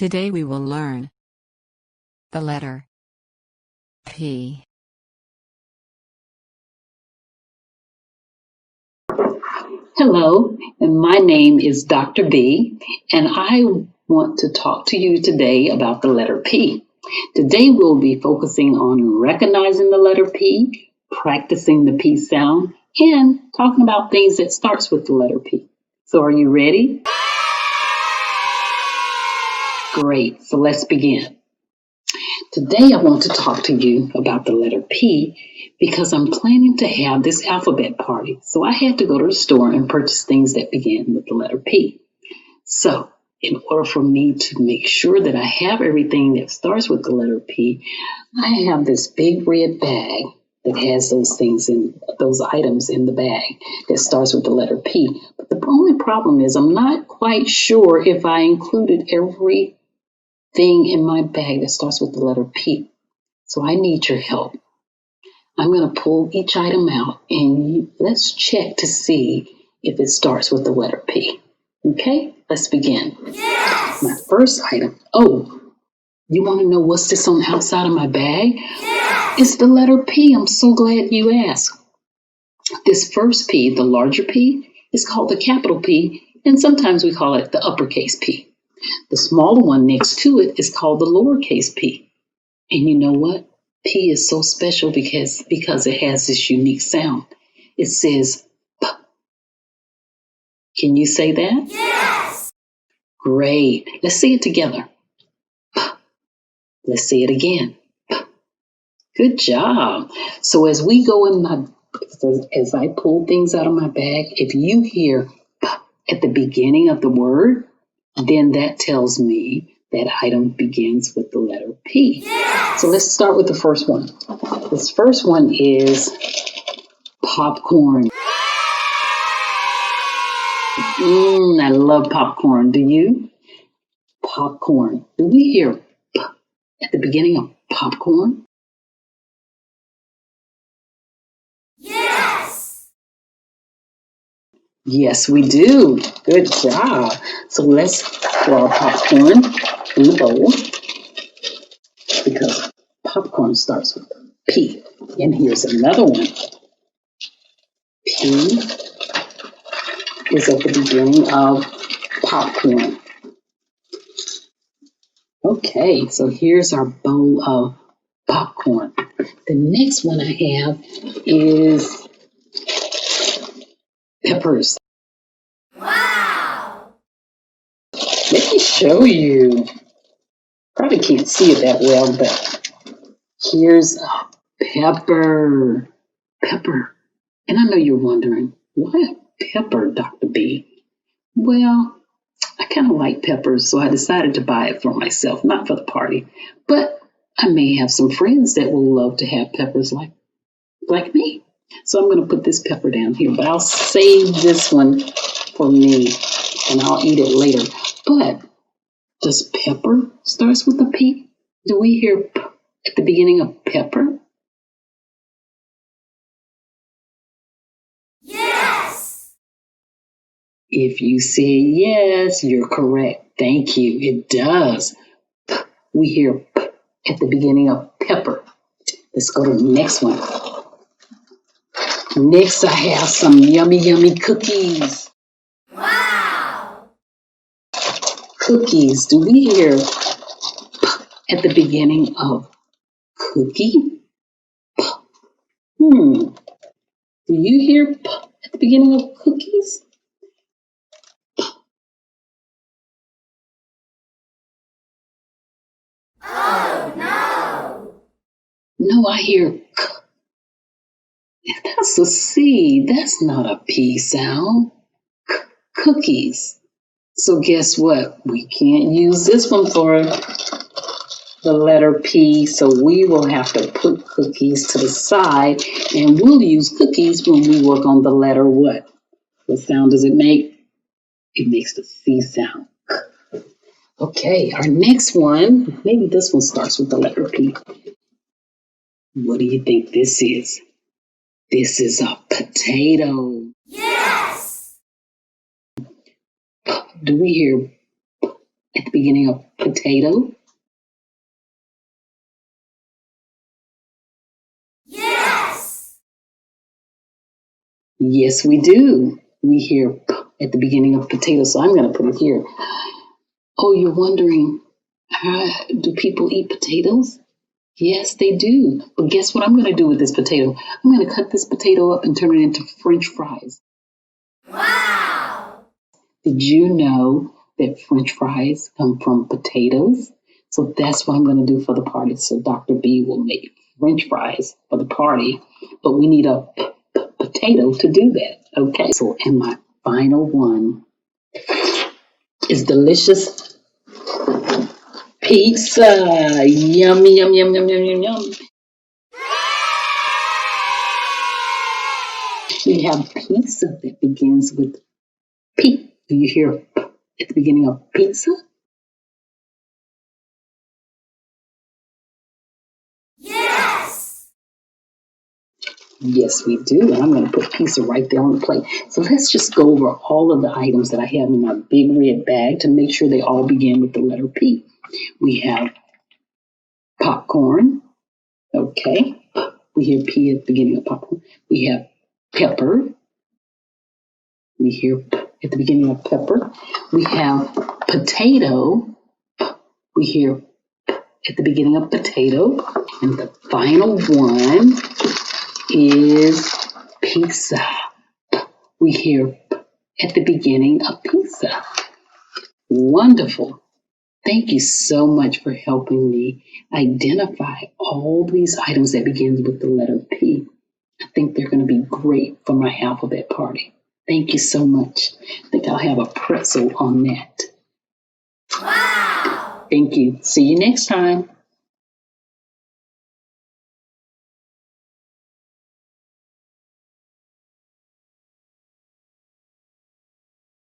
Today we will learn the letter P. Hello, and my name is Dr. B, and I want to talk to you today about the letter P. Today we'll be focusing on recognizing the letter P, practicing the P sound, and talking about things that starts with the letter P. So are you ready? Great, so let's begin. Today I want to talk to you about the letter P because I'm planning to have this alphabet party. So I had to go to the store and purchase things that begin with the letter P. So in order for me to make sure that I have everything that starts with the letter P, I have this big red bag that has those items in the bag that starts with the letter P. But the only problem is I'm not quite sure if I included everything in my bag that starts with the letter P. So I need your help. I'm going to pull each item out and let's check to see if it starts with the letter P. Okay, let's begin. Yes! My first item. Oh, you want to know what's this on the outside of my bag? Yes! It's the letter P. I'm so glad you asked. This first P, the larger P, is called the capital P, and sometimes we call it the uppercase P. The smaller one next to it is called the lowercase p. And you know what? P is so special because it has this unique sound. It says P. Can you say that? Yes! Great. Let's say it together. P. Let's say it again. P. Good job. So as we go as I pull things out of my bag, if you hear P at the beginning of the word, then that tells me that item begins with the letter P. Yes! So let's start with the first one. This first one is popcorn. I love popcorn. Do you? Popcorn. Do we hear P at the beginning of popcorn? Yes! Yes, we do. Good job. So let's pour our popcorn in the bowl because popcorn starts with P. And here's another one. P is at the beginning of popcorn. Okay, so here's our bowl of popcorn. The next one I have is peppers. Wow! Let me show you. Probably can't see it that well, but here's a pepper. Pepper. And I know you're wondering, why a pepper, Dr. B? Well, I kind of like peppers, so I decided to buy it for myself, not for the party. But I may have some friends that will love to have peppers like me. So I'm going to put this pepper down here, but I'll save this one for me, and I'll eat it later. But does pepper starts with a P? Do we hear P at the beginning of pepper? Yes! If you say yes, you're correct. Thank you. It does. P. We hear P at the beginning of pepper. Let's go to the next one. Next, I have some yummy, yummy cookies. Wow! Cookies. Do we hear P at the beginning of cookie? P. Do you hear P at the beginning of cookies? Oh no! No, I hear K. That's a C. That's not a P sound. Cookies. So guess what? We can't use this one for the letter P, so we will have to put cookies to the side, and we'll use cookies when we work on the letter what? What sound does it make? It makes the C sound. Okay, our next one, maybe this one starts with the letter P. What do you think this is? This is a potato. Yes! Do we hear at the beginning of potato? Yes. Yes, we do. We hear p at the beginning of potato, so I'm going to put it here. Oh, you're wondering, do people eat potatoes? Yes, they do. But guess what I'm going to do with this potato? I'm going to cut this potato up and turn it into French fries. Wow. Did you know that French fries come from potatoes? So that's what I'm going to do for the party. So Dr. B will make French fries for the party, but we need a potato to do that. Okay. So, and my final one is delicious pizza. Yummy, yum, yum, yum, yum, yum, yum. We have pizza that begins with P. Do you hear P at the beginning of pizza? Yes. Yes, we do. And I'm going to put pizza right there on the plate. So let's just go over all of the items that I have in my big red bag to make sure they all begin with the letter P. We have popcorn. Okay. We hear P at the beginning of popcorn. We have pepper. We hear P at the beginning of pepper. We have potato. We hear P at the beginning of potato. And the final one is pizza. We hear P at the beginning of pizza. Wonderful. Thank you so much for helping me identify all these items that begins with the letter P. I think they're going to be great for my alphabet party. Thank you so much. I think I'll have a pretzel on that. Wow. Thank you. See you next time.